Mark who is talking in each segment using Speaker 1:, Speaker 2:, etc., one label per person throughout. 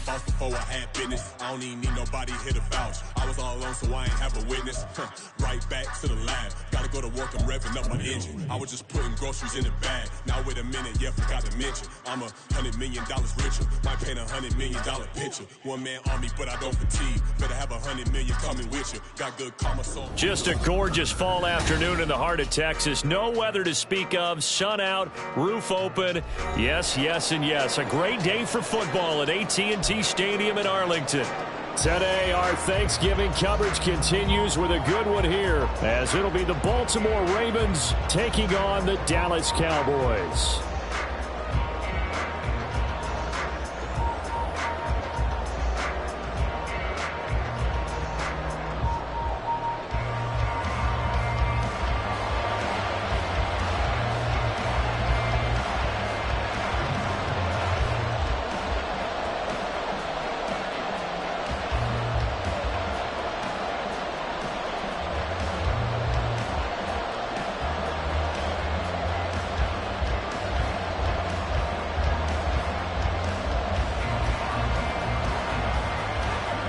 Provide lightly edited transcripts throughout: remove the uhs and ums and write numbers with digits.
Speaker 1: boss before I had business. I don't even need nobody here to vouch. I was all alone, so I ain't have a witness. Right back to the lab. Gotta go to work, I'm revving up my engine. I was just putting groceries in the bag. Now wait a minute, yeah, forgot to mention. I'm $100 million richer. Might paint $100 million picture. One man army, but I don't fatigue. Better have $100 million coming with you. Got good karma, so.
Speaker 2: Just a gorgeous fall afternoon in the heart of Texas. No weather to speak of. Sun out, roof open. Yes, yes, and yes. A great day for football at AT&T Stadium in Arlington. Today, our Thanksgiving coverage continues with a good one here, as it'll be the Baltimore Ravens taking on the Dallas Cowboys.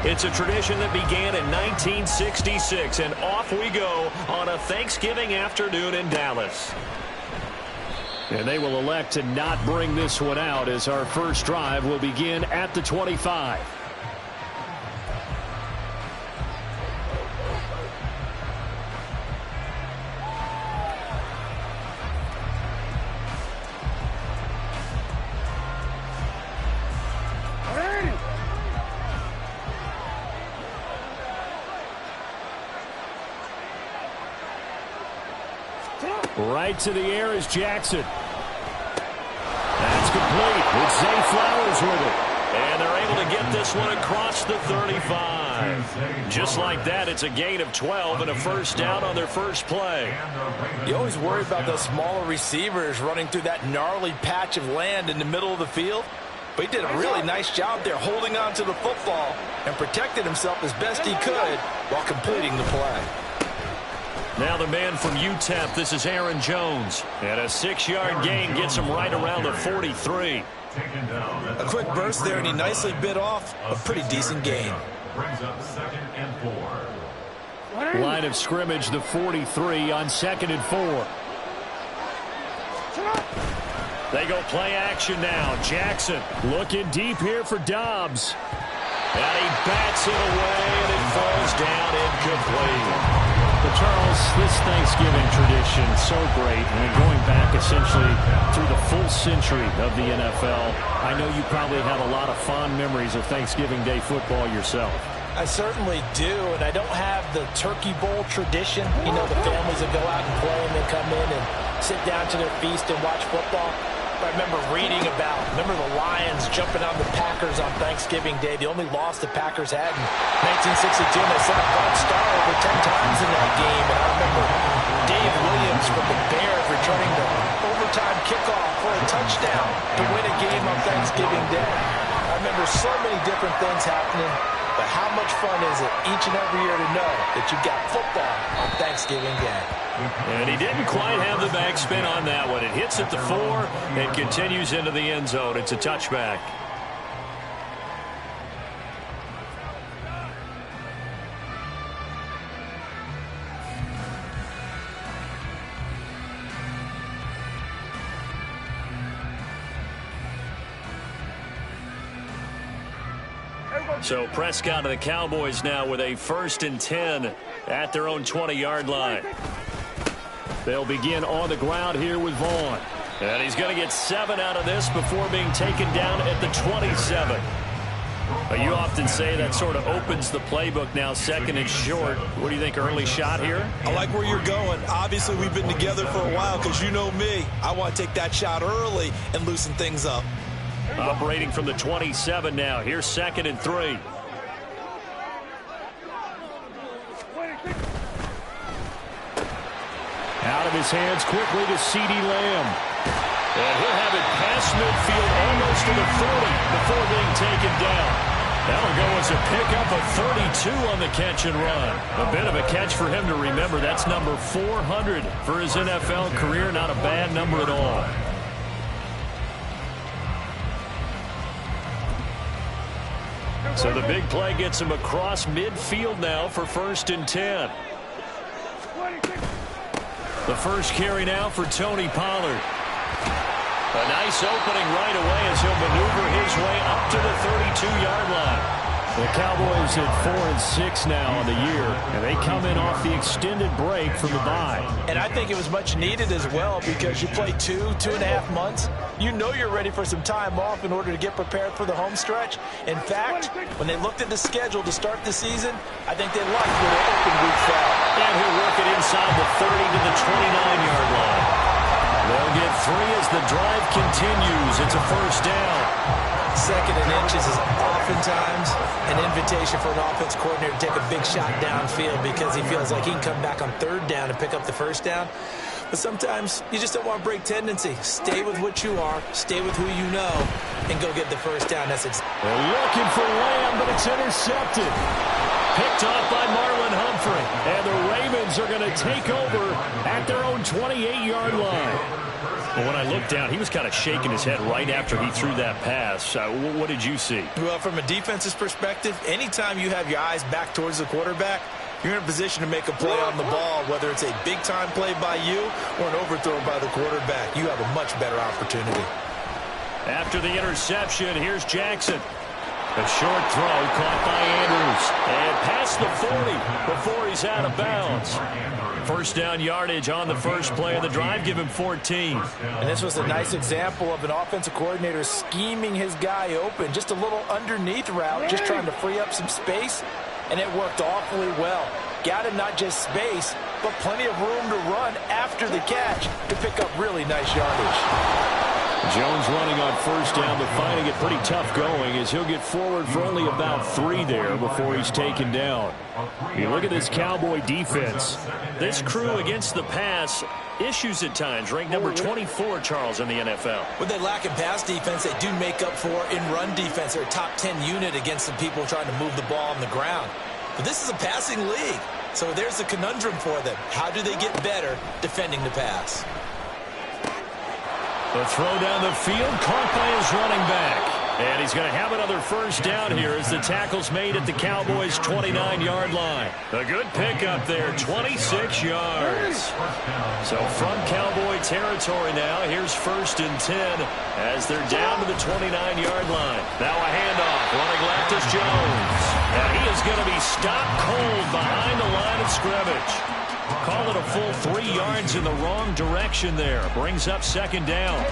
Speaker 2: It's a tradition that began in 1966, and off we go on a Thanksgiving afternoon in Dallas. And they will elect to not bring this one out, as our first drive will begin at the 25. Right to the air is Jackson. That's complete. It's Zay Flowers with it. And they're able to get this one across the 35. Just like that, it's a gain of 12 and a first down on their first play.
Speaker 3: You always worry about those smaller receivers running through that gnarly patch of land in the middle of the field. But he did a really nice job there holding on to the football and protected himself as best he could while completing the play.
Speaker 2: Now the man from UTEP, this is Aaron Jones. And a 6-yard gain gets him right around the 43.
Speaker 3: A quick burst there, and he nicely bit off a pretty decent gain.
Speaker 2: Line of scrimmage, the 43 on 2nd and 4. They go play action now. Jackson looking deep here for Dobbs. And he bats it away, and it falls down incomplete. But Charles, this Thanksgiving tradition, so great. I mean, going back essentially through the full century of the NFL, I know you probably have a lot of fond memories of Thanksgiving Day football yourself.
Speaker 3: I certainly do, and I don't have the Turkey Bowl tradition. You know, the families that go out and play and then come in and sit down to their feast and watch football. I remember reading about, the Lions jumping on the Packers on Thanksgiving Day. The only loss the Packers had in 1962, and they sent Bud Starr over 10 times in that game. And I remember Dave Williams from the Bears returning the overtime kickoff for a touchdown to win a game on Thanksgiving Day. I remember so many different things happening, but how much fun is it each and every year to know that you've got football on Thanksgiving Day?
Speaker 2: And he didn't quite have the backspin on that one. It hits at the 4 and continues into the end zone. It's a touchback. So Prescott and the Cowboys now with a 1st and 10 at their own 20-yard line. They'll begin on the ground here with Vaughn. And he's going to get 7 out of this before being taken down at the 27. But you often say that sort of opens the playbook now, 2nd and short. What do you think, early shot here?
Speaker 4: I like where you're going. Obviously, we've been together for a while because you know me. I want to take that shot early and loosen things up.
Speaker 2: Operating from the 27 now. Here's 2nd and 3. Out of his hands quickly to CeeDee Lamb. And he'll have it past midfield almost to the 40 before being taken down. That'll go as a pickup of 32 on the catch and run. A bit of a catch for him to remember. That's number 400 for his NFL career. Not a bad number at all. So the big play gets him across midfield now for 1st and 10. The first carry now for Tony Pollard. A nice opening right away as he'll maneuver his way up to the 32-yard line. The Cowboys at 4-6 now on the year, and they come in off the extended break from the bye.
Speaker 3: And I think it was much needed as well because you play 2.5 months. You know you're ready for some time off in order to get prepared for the home stretch. In fact, when they looked at the schedule to start the season, I think they liked where their open week fell.
Speaker 2: And he'll work it inside the 30 to the 29-yard line. They'll get 3 as the drive continues. It's a 1st down.
Speaker 3: 2nd and inches is oftentimes an invitation for an offense coordinator to take a big shot downfield because he feels like he can come back on 3rd down and pick up the 1st down. But sometimes you just don't want to break tendency. Stay with what you are, stay with who you know, and go get the 1st down. That's
Speaker 2: They're looking for Lamb, but it's intercepted. Picked off by Marlon Humphrey. And the Ravens are going to take over at their own 28-yard line. Well, when I looked down, he was kind of shaking his head right after he threw that pass. What did you see?
Speaker 3: Well, from a defense's perspective, anytime you have your eyes back towards the quarterback, you're in a position to make a play on the ball, whether it's a big-time play by you or an overthrow by the quarterback. You have a much better opportunity. After the interception, here's Jackson.
Speaker 2: A short throw caught by Andrews. And past the 40 before he's out of bounds. 1st down yardage on the first play of the drive. Give him 14.
Speaker 3: And this was a nice example of an offensive coordinator scheming his guy open. Just a little underneath route, just trying to free up some space. And it worked awfully well. Got him not just space, but plenty of room to run after the catch to pick up really nice yardage.
Speaker 2: Jones running on 1st down, but finding it pretty tough going as he'll get forward for only about 3 there before he's taken down. You look at this Cowboy defense. This crew against the pass, issues at times, ranked number 24, Charles, in the NFL.
Speaker 3: What they lack in pass defense, they do make up for in run defense. They're a top 10 unit against the people trying to move the ball on the ground. But this is a passing league, so there's a conundrum for them. How do they get better defending the pass?
Speaker 2: The throw down the field, caught by his running back. And he's going to have another 1st down here as the tackle's made at the Cowboys' 29-yard line. A good pickup there, 26 yards. So from Cowboy territory now, here's 1st and 10 as they're down to the 29-yard line. Now a handoff, running left is Jones. And he is going to be stopped cold behind the line of scrimmage. Call it a full 3 yards in the wrong direction there. Brings up 2nd down.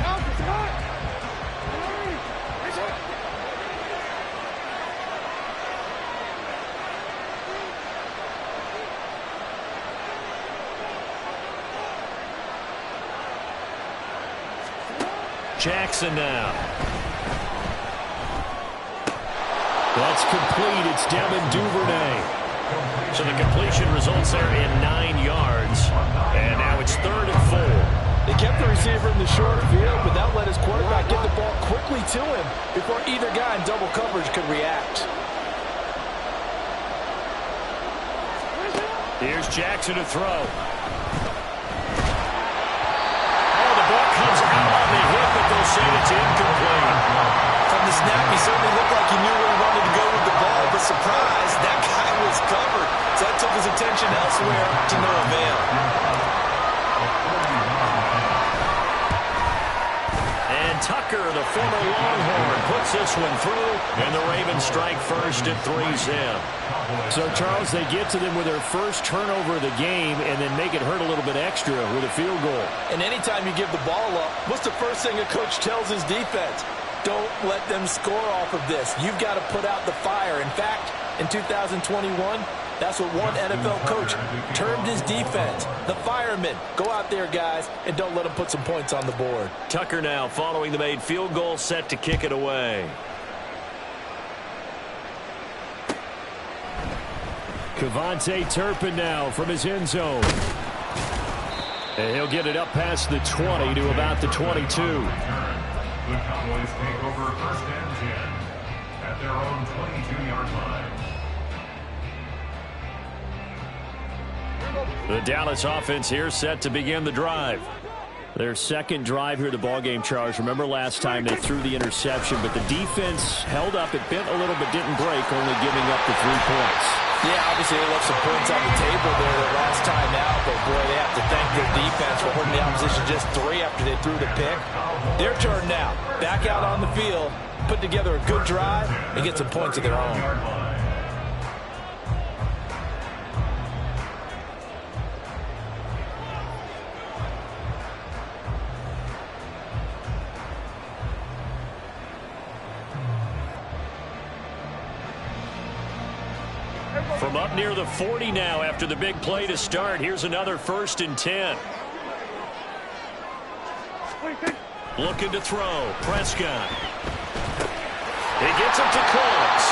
Speaker 2: Jackson now. That's complete. It's Devin Duvernay. So the completion results there in 9 yards. And now it's 3rd and 4.
Speaker 3: They kept the receiver in the short field, but that let his quarterback get the ball quickly to him before either guy in double coverage could react.
Speaker 2: Here's Jackson to throw. Oh, the ball comes out on the hip, but they'll say it's incomplete.
Speaker 3: From the snap, he certainly looked like he knew where he wanted to go with the ball, but surprise, that guy was covered. So that took his attention elsewhere to no avail.
Speaker 2: And Tucker, the former Longhorn, puts this one through, and the Ravens strike first at 3-zip. So, Charles, they get to them with their first turnover of the game and then make it hurt a little bit extra with a field goal.
Speaker 3: And anytime you give the ball up, what's the first thing a coach tells his defense? Don't let them score off of this. You've got to put out the fire. In fact, in 2021, that's what one NFL coach termed his defense. The firemen. Go out there, guys, and don't let them put some points on the board.
Speaker 2: Tucker now following the made field goal, set to kick it away. Kevontae Turpin now from his end zone. And he'll get it up past the 20 to about the 22.
Speaker 5: The Cowboys take over 1st and 10 at their own 22-yard line.
Speaker 2: The Dallas offense here set to begin the drive. Their second drive here, the ballgame, Charles. Remember last time they threw the interception, but the defense held up. It bent a little but didn't break, only giving up the 3 points.
Speaker 3: Yeah, obviously they left some points on the table there the last time out, but boy, they have to thank their defense for holding the opposition just 3 after they threw the pick. Their turn now. Back out on the field, put together a good drive, and get some points of their own.
Speaker 2: From up near the 40 now after the big play to start. Here's another 1st and 10. Looking to throw. Prescott. He gets it to Cooks.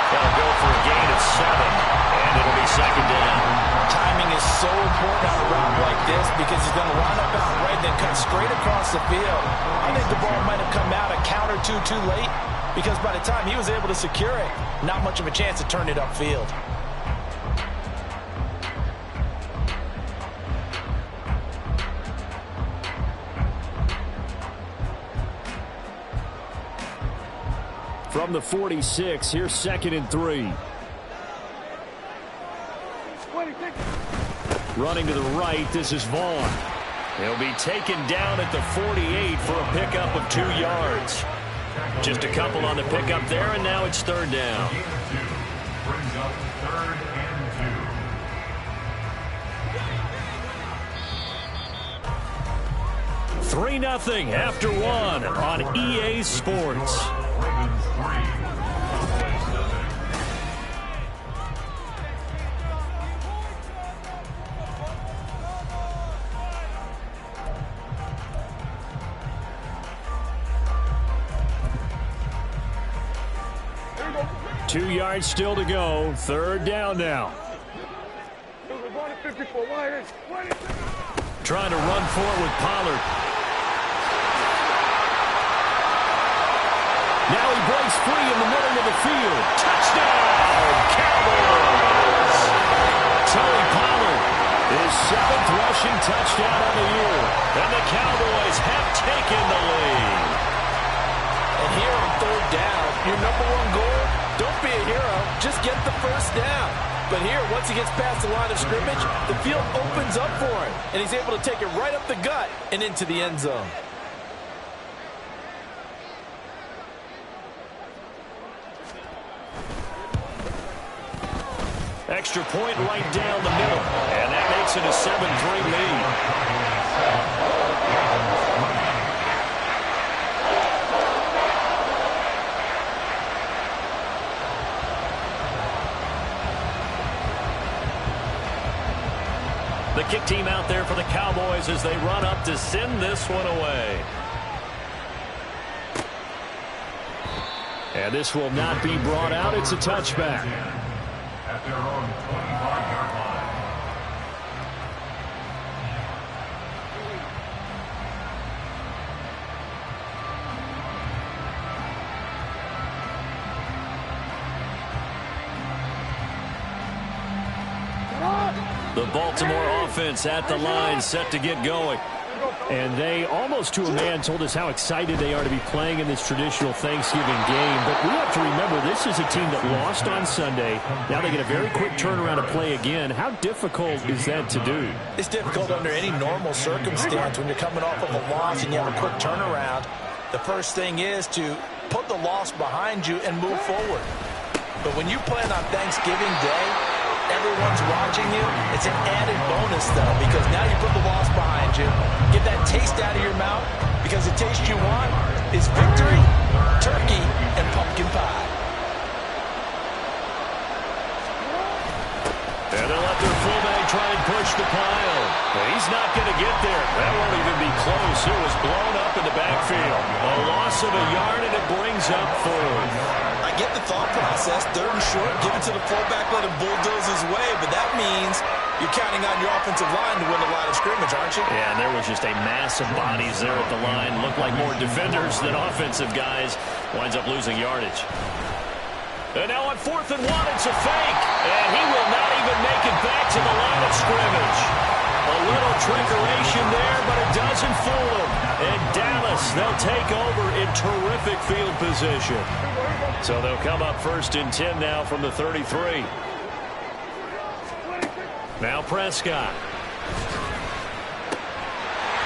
Speaker 2: They'll go for a gain of 7, and it'll be 2nd down.
Speaker 3: Timing is so important on a route like this because he's going to line up out right, then cut straight across the field. I think the ball might have come out a count or two too late, because by the time he was able to secure it, not much of a chance to turn it upfield.
Speaker 2: From the 46, here's 2nd and 3. Running to the right, this is Vaughn. He'll be taken down at the 48 for a pickup of 2 yards. Just a couple on the pickup there, and now it's 3rd down.
Speaker 5: Brings up 3rd and 2.
Speaker 2: 3-0 after 1 on EA Sports.
Speaker 5: Ravens 3.
Speaker 2: 2 yards still to go. 3rd down now. Trying to run for it with Pollard. Now he breaks free in the middle of the field. Touchdown, Cowboys! Tony Pollard, his 7th rushing touchdown of the year. And the Cowboys have taken the lead.
Speaker 3: And here on 3rd down, your #1 goal, don't be a hero, just get the 1st down. But here, once he gets past the line of scrimmage, the field opens up for him, and he's able to take it right up the gut and into the end zone.
Speaker 2: Extra point right down the middle, and that makes it a 7-3 lead. The kick team out there for the Cowboys as they run up to send this one away. And this will not be brought out. It's a touchback.
Speaker 5: At their own 25-yard line.
Speaker 2: The Baltimore offense at the line, set to get going. And they, almost to a man, told us how excited they are to be playing in this traditional Thanksgiving game. But we have to remember, this is a team that lost on Sunday. Now they get a very quick turnaround to play again. How difficult is that to do?
Speaker 3: It's difficult under any normal circumstance when you're coming off of a loss and you have a quick turnaround. The first thing is to put the loss behind you and move forward. But when you play on Thanksgiving Day, everyone's watching you. It's an added bonus, though, because now you put the loss behind you. Get that taste out of your mouth, because the taste you want is victory, turkey, and pumpkin pie.
Speaker 2: And they'll let their fullback try and push the pile. But he's not going to get there. That won't even be close. It was blown up in the backfield. A loss of a yard, and it brings up 4th.
Speaker 4: I get the thought process. 3rd and short, give it to the fullback, let him bulldoze his way. But that means you're counting on your offensive line to win the line of scrimmage, aren't you?
Speaker 2: Yeah, and there was just a mass of bodies there at the line. Looked like more defenders than offensive guys. Winds up losing yardage. And now on 4th and 1, it's a fake. And he will not even make it back to the line of scrimmage. A little trickeration there, but it doesn't fool them. And Dallas, they'll take over in terrific field position. So they'll come up 1st and 10 now from the 33. Now Prescott.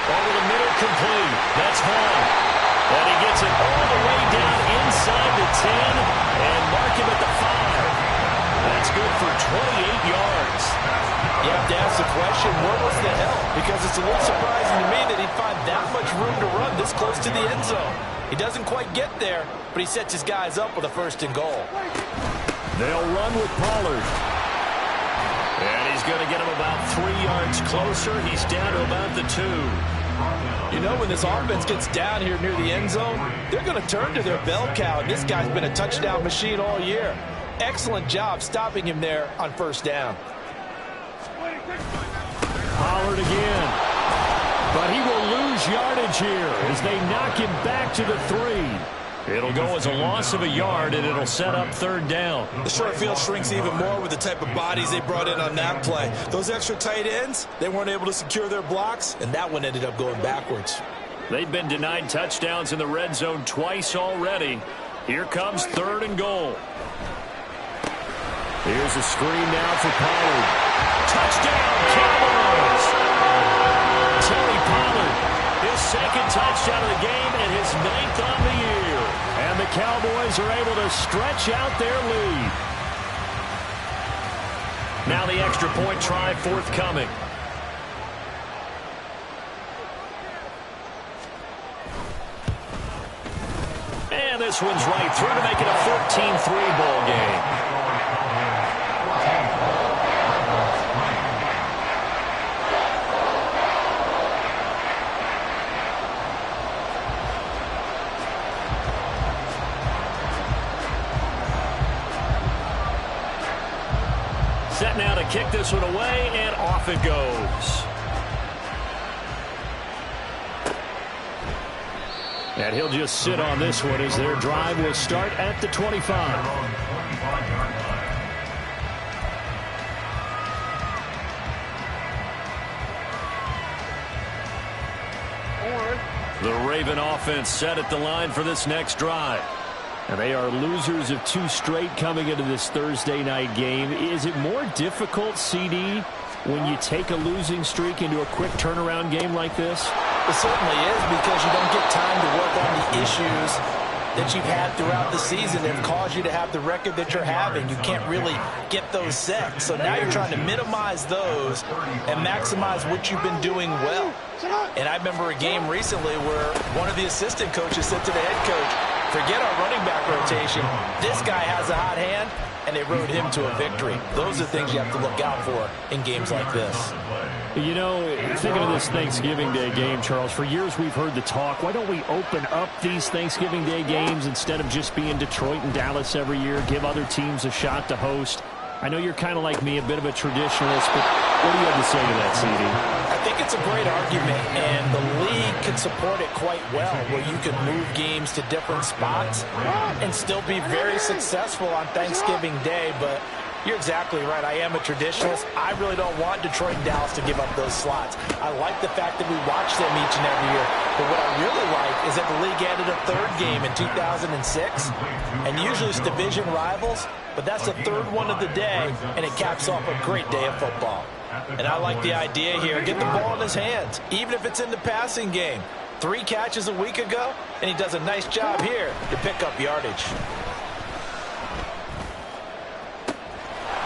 Speaker 2: Over the middle, complete. That's Hall. And he gets it all the way down inside the 10 and mark him at the 5. That's good for 28 yards.
Speaker 3: You have to ask the question, where was the help? Because it's a little surprising to me that he'd find that much room to run this close to the end zone. He doesn't quite get there, but he sets his guys up with a 1st and goal.
Speaker 2: They'll run with Pollard. And he's going to get him about 3 yards closer. He's down to about the 2.
Speaker 3: You know, when this offense gets down here near the end zone, they're going to turn to their bell cow. And this guy's been a touchdown machine all year. Excellent job stopping him there on 1st down.
Speaker 2: Pollard again. But he will lose yardage here as they knock him back to the 3. It'll go as a loss of a yard, and it'll set up 3rd down.
Speaker 4: The short field shrinks even more with the type of bodies they brought in on that play. Those extra tight ends, they weren't able to secure their blocks, and that one ended up going backwards.
Speaker 2: They've been denied touchdowns in the red zone twice already. Here comes 3rd and goal. Here's a screen now for Pollard. Touchdown, Cowboys! Tony Pollard, his 2nd touchdown of the game and his 9th on the year. And the Cowboys are able to stretch out their lead. Now the extra point try forthcoming. And this one's right through to make it a 14-3 ball game. Set now to kick this one away, and off it goes. And he'll just sit on this one as their drive will start at the 25. The Raven offense set at the line for this next drive. And they are losers of 2 straight coming into this Thursday night game. Is it more difficult, CD, when you take a losing streak into a quick turnaround game like this?
Speaker 3: It certainly is, because you don't get time to work on the issues that you've had throughout the season that have caused you to have the record that you're having. You can't really get those set. So now you're trying to minimize those and maximize what you've been doing well. And I remember a game recently where one of the assistant coaches said to the head coach, forget our running back rotation. This guy has a hot hand, and they rode him to a victory. Those are things you have to look out for in games like this.
Speaker 2: You know, thinking of this Thanksgiving Day game, Charles, for years we've heard the talk, why don't we open up these Thanksgiving Day games instead of just being Detroit and Dallas every year, give other teams a shot to host? I know you're kind of like me, a bit of a traditionalist, but what do you have to say to that, CD?
Speaker 3: I think it's a great argument, and the league can support it quite well, where you can move games to different spots and still be very successful on Thanksgiving Day. But you're exactly right. I am a traditionalist. I really don't want Detroit and Dallas to give up those slots. I like the fact that we watch them each and every year. But what I really like is that the league added a 3rd game in 2006. And usually it's division rivals, but that's the 3rd one of the day, and it caps off a great day of football. And I like the idea here. Get the ball in his hands, even if it's in the passing game. 3 catches a week ago, and he does a nice job here to pick up yardage.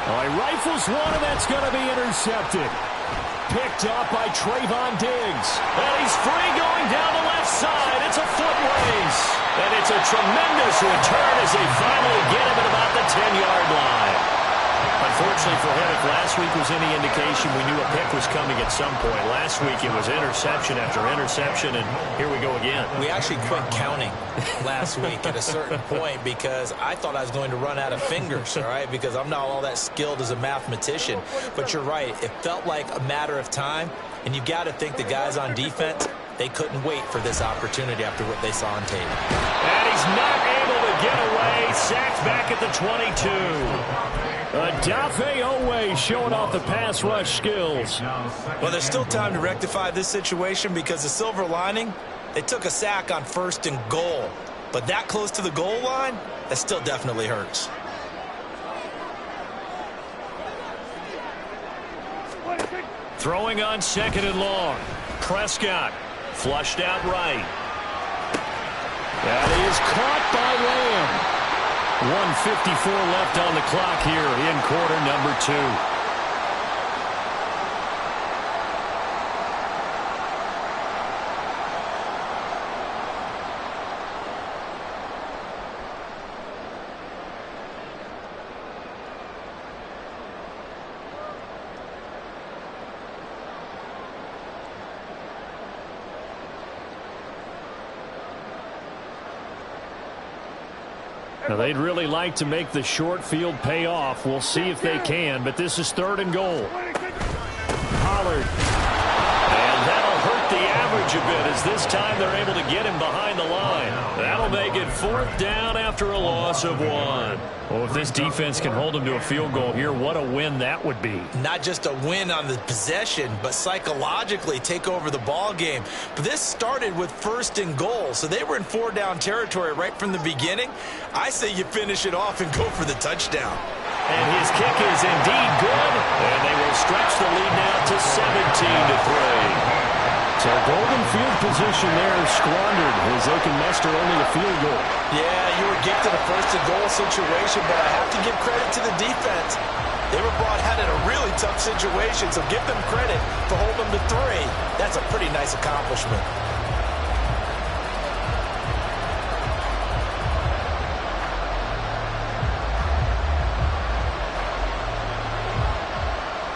Speaker 2: Oh, he rifles one, and that's going to be intercepted. Picked up by Trayvon Diggs. And he's free going down the left side. It's a foot race. And it's a tremendous return as they finally get him at about the 10-yard line. Unfortunately for him, if last week was any indication, we knew a pick was coming at some point. Last week it was interception after interception, and here we go again.
Speaker 3: We actually quit counting last week at a certain point because I thought I was going to run out of fingers, all right, because I'm not all that skilled as a mathematician. But you're right. It felt like a matter of time, and you've got to think the guys on defense, they couldn't wait for this opportunity after what they saw on tape.
Speaker 2: And he's not able to the getaway. Sacked back at the 22. Odafe Oweh showing off the pass rush skills.
Speaker 4: Well, there's still time to rectify this situation because the silver lining, they took a sack on 1st and goal. But that close to the goal line, that still definitely hurts.
Speaker 2: Throwing on 2nd and long. Prescott flushed out right. That is caught by Lamb. 1:54 left on the clock here in quarter number 2. Now, they'd really like to make the short field pay off. We'll see if they can, but this is 3rd and goal. Pollard. And that'll hurt the average a bit as this time they're able to get him behind the line. That'll make it 4th down after a loss of 1. Well, if this defense can hold them to a field goal here, what a win that would be.
Speaker 4: Not just a win on the possession, but psychologically take over the ball game. But this started with 1st and goal, so they were in 4-down territory right from the beginning. I say you finish it off and go for the touchdown.
Speaker 2: And his kick is indeed good, and they will stretch the lead now to 17-3. So golden field position there squandered as they can muster only a field goal.
Speaker 4: Yeah, you were gifted a 1st and goal situation, but I have to give credit to the defense. They were brought out in a really tough situation, so give them credit for holding them to 3. That's a pretty nice accomplishment.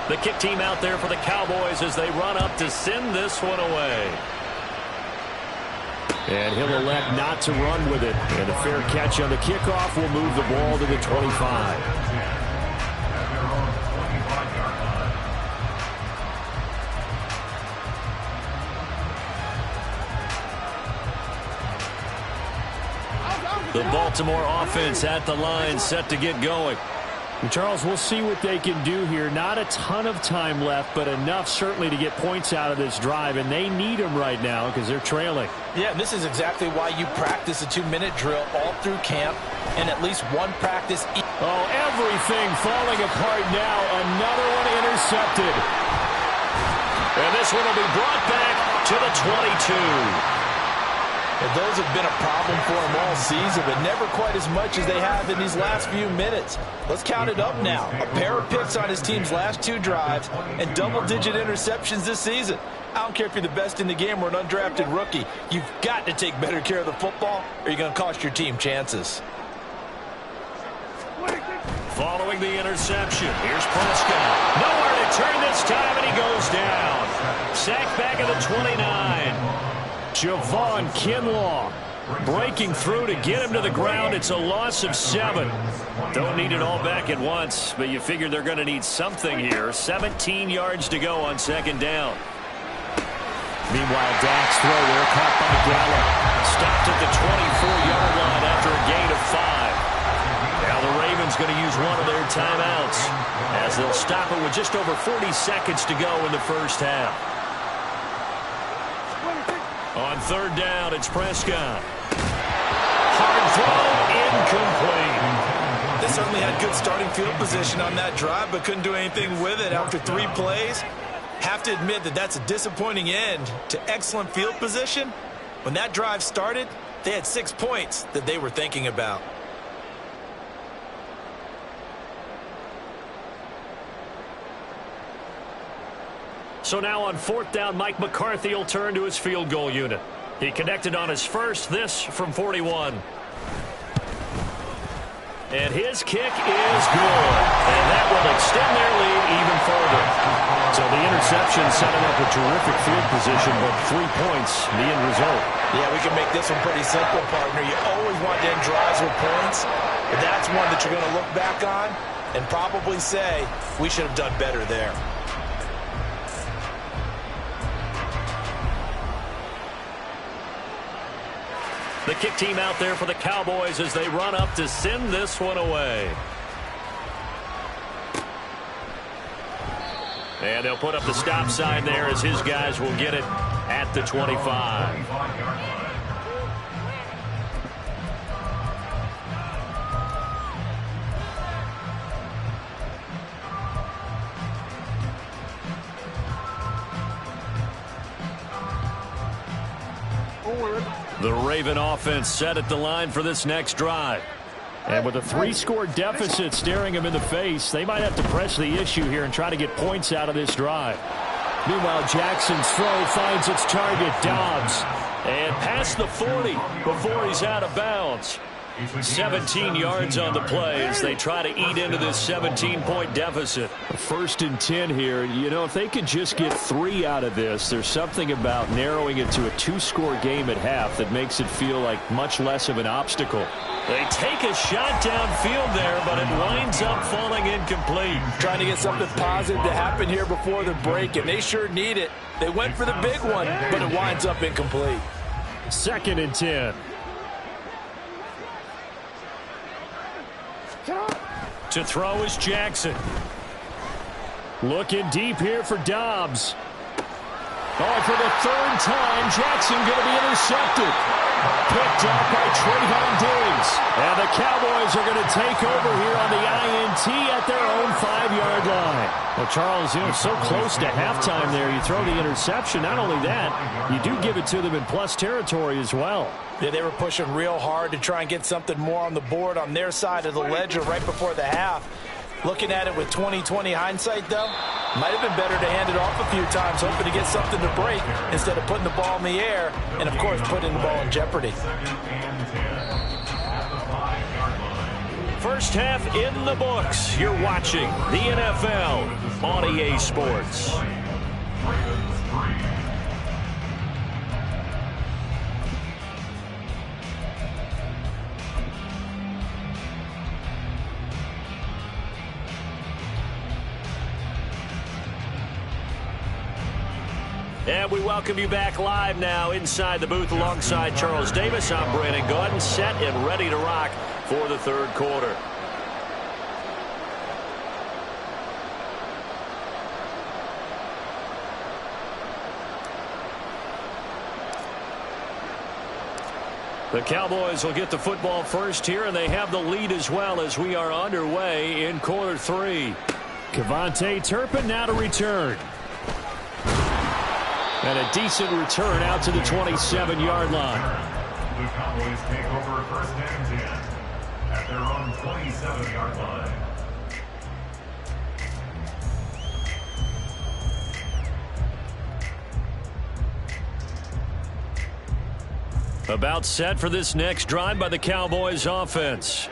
Speaker 2: The kick team out there for the Cowboys as they run up to send this one away. And he'll elect not to run with it. And a fair catch on the kickoff will move the ball to the 25. The Baltimore offense at the line, set to get going. And Charles, we'll see what they can do here. Not a ton of time left, but enough certainly to get points out of this drive, and they need them right now because they're trailing.
Speaker 3: Yeah, and this is exactly why you practice a 2-minute drill all through camp and at least one practice.
Speaker 2: Oh, everything falling apart now. Another one intercepted. And this one will be brought back to the 22.
Speaker 3: And those have been a problem for them all season, but never quite as much as they have in these last few minutes. Let's count it up now. A pair of picks on his team's last 2 drives and double-digit interceptions this season. I don't care if you're the best in the game or an undrafted rookie. You've got to take better care of the football or you're going to cost your team chances.
Speaker 2: Following the interception, here's Prescott. Nowhere to turn this time, and he goes down. Sacked back at the 29. Javon Kinlaw breaking through to get him to the ground. It's a loss of 7. Don't need it all back at once, but you figure they're going to need something here. 17 yards to go on 2nd down. Meanwhile, Dak's throw there caught by Gallup. Stopped at the 24-yard line after a gain of 5. Now the Ravens going to use one of their timeouts as they'll stop it with just over 40 seconds to go in the first half. On 3rd down, it's Prescott. Hard throw, incomplete.
Speaker 4: They certainly had good starting field position on that drive, but couldn't do anything with it after 3 plays. Have to admit that that's a disappointing end to excellent field position. When that drive started, they had 6 points that they were thinking about.
Speaker 2: So now on 4th down, Mike McCarthy will turn to his field goal unit. He connected on his first, this from 41. And his kick is good. And that will extend their lead even further. So the interception setting up a terrific field position, but 3 points, the end result.
Speaker 3: Yeah, we can make this one pretty simple, partner. You always want to end drives with points, but that's one that you're going to look back on and probably say, we should have done better there.
Speaker 2: The kick team out there for the Cowboys as they run up to send this one away. And they'll put up the stop sign there as his guys will get it at the 25. The Raven offense set at the line for this next drive. And with a 3-score deficit staring them in the face, they might have to press the issue here and try to get points out of this drive. Meanwhile, Jackson's throw finds its target, Dobbs. And past the 40 before he's out of bounds. 17 yards on the play as they try to eat into this 17-point deficit. 1st and 10 here. You know, if they could just get 3 out of this, there's something about narrowing it to a 2-score game at half that makes it feel like much less of an obstacle. They take a shot downfield there, but it winds up falling incomplete.
Speaker 3: Trying to get something positive to happen here before the break, and they sure need it. They went for the big one, but it winds up incomplete.
Speaker 2: 2nd and 10. To throw is Jackson. Looking deep here for Dobbs. Oh, for the 3rd time, Jackson going to be intercepted. Picked up by Trayvon Diggs. And the Cowboys are going to take over here on the INT at their own 5-yard line. Well, Charles, you know, so close to halftime there, you throw the interception. Not only that, you do give it to them in plus territory as well.
Speaker 3: Yeah, they were pushing real hard to try and get something more on the board on their side of the ledger right before the half. Looking at it with 20/20 hindsight, though, might have been better to hand it off a few times, hoping to get something to break instead of putting the ball in the air and, of course, putting the ball in jeopardy.
Speaker 2: First half in the books. You're watching the NFL on EA Sports. And we welcome you back live now inside the booth alongside Charles Davis. I'm Brandon Gaudin, set and ready to rock for the 3rd quarter. The Cowboys will get the football first here, and they have the lead as well as we are underway in quarter 3. Kevontae Turpin now to return. And a decent return out to the 27-yard line.
Speaker 5: The Cowboys take over 1st and 10 at their own 27-yard line.
Speaker 2: About set for this next drive by the Cowboys offense.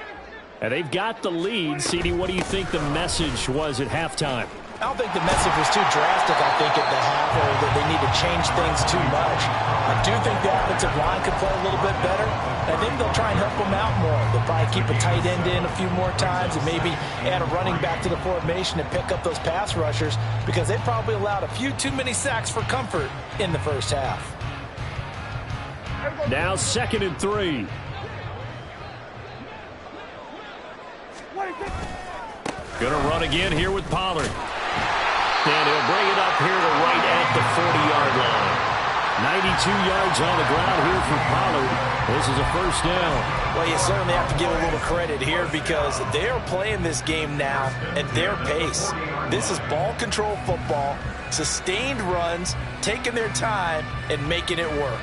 Speaker 2: And they've got the lead. CD, what do you think the message was at halftime?
Speaker 3: I don't think the message was too drastic, I think, at the half, or that they need to change things too much. I do think the offensive line could play a little bit better. I think they'll try and help them out more. They'll probably keep a tight end in a few more times and maybe add a running back to the formation and pick up those pass rushers because they probably allowed a few too many sacks for comfort in the first half.
Speaker 2: Now 2nd and 3. Gonna run again here with Pollard. And he'll bring it up here to right at the 40-yard line. 92 yards on the ground here for Pollard. This is a 1st down.
Speaker 3: Well, you certainly have to give a little credit here because they are playing this game now at their pace. This is ball control football, sustained runs, taking their time, and making it work.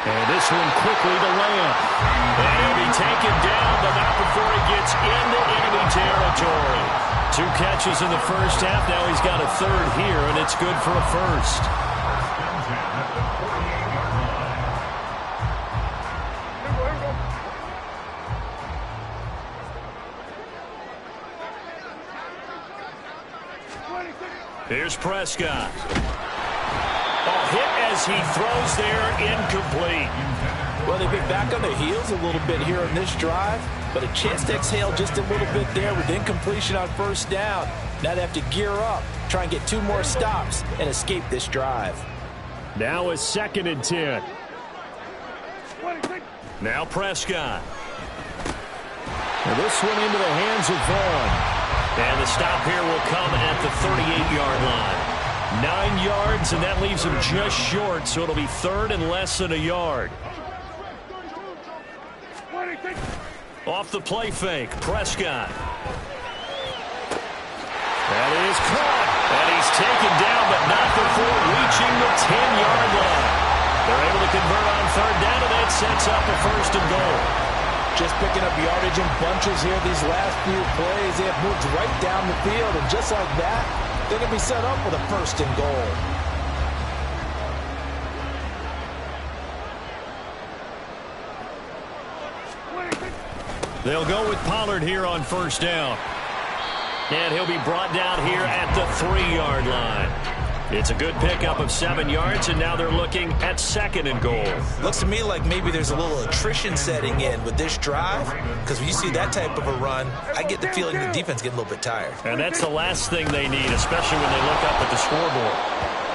Speaker 2: And this one quickly to Lamb. And he'll be taken down, but not before he gets into enemy territory. 2 catches in the first half. Now he's got a 3rd here, and it's good for a 1st. Here's Prescott. Hit as he throws there, incomplete.
Speaker 3: Well, they've been back on their heels a little bit here on this drive, but a chance to exhale just a little bit there with incompletion on 1st down. Now they have to gear up, try and get 2 more stops, and escape this drive.
Speaker 2: Now a 2nd and 10. Now Prescott. And this one into the hands of Vaughn. And the stop here will come at the 38-yard line. 9 yards, and that leaves him just short, so it'll be 3rd and less than a yard. Off the play fake, Prescott. That is caught. And he's taken down, but not before reaching the 10-yard line. They're able to convert on 3rd down, and that sets up a 1st and goal.
Speaker 3: Just picking up yardage in bunches here these last few plays. They have moved right down the field, and just like that, they're going to be set up with a 1st and goal.
Speaker 2: They'll go with Pollard here on 1st down. And he'll be brought down here at the 3-yard line. It's a good pickup of 7 yards, and now they're looking at 2nd and goal.
Speaker 4: Looks to me like maybe there's a little attrition setting in with this drive, because when you see that type of a run, I get the feeling the defense getting a little bit tired.
Speaker 2: And that's the last thing they need, especially when they look up at the scoreboard.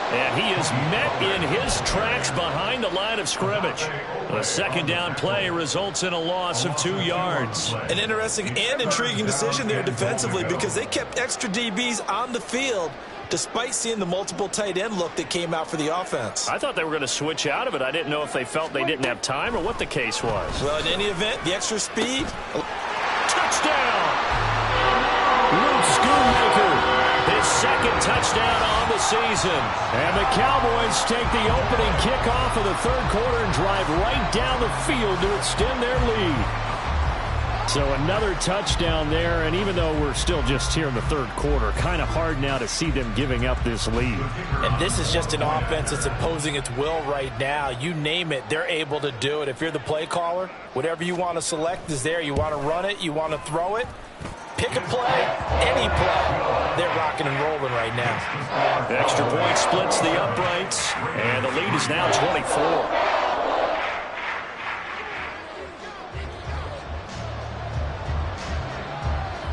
Speaker 2: And he is met in his tracks behind the line of scrimmage. A 2nd down play results in a loss of 2 yards.
Speaker 4: An interesting and intriguing decision there defensively, because they kept extra DBs on the field despite seeing the multiple tight end look that came out for the offense.
Speaker 2: I thought they were going to switch out of it. I didn't know if they felt they didn't have time or what the case was.
Speaker 4: Well, in any event, the extra speed.
Speaker 2: Touchdown! Luke Schoonmaker, his 2nd touchdown on the season. And the Cowboys take the opening kickoff of the 3rd quarter and drive right down the field to extend their lead. So another touchdown there, and even though we're still just here in the 3rd quarter, kind of hard now to see them giving up this lead.
Speaker 3: And this is just an offense that's imposing its will right now. You name it, they're able to do it. If you're the play caller, whatever you want to select is there. You want to run it, you want to throw it, pick a play, any play. They're rocking and rolling right now.
Speaker 2: The extra point splits the uprights, and the lead is now 24.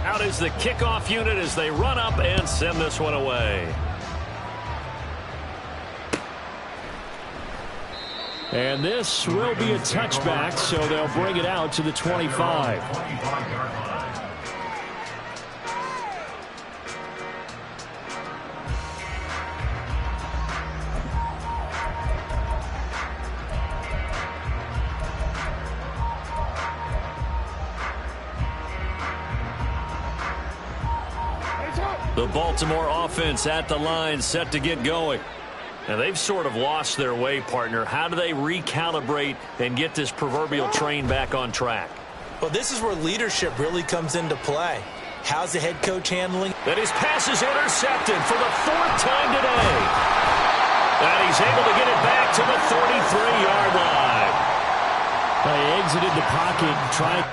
Speaker 2: Out is the kickoff unit as they run up and send this one away. And this will be a touchback, so they'll bring it out to the 25. The Baltimore offense at the line, set to get going. And they've sort of lost their way, partner. How do they recalibrate and get this proverbial train back on track?
Speaker 4: Well, this is where leadership really comes into play. How's the head coach handling?
Speaker 2: That his pass is intercepted for the 4th time today. And he's able to get it back to the 33-yard line. They exited the pocket and tried.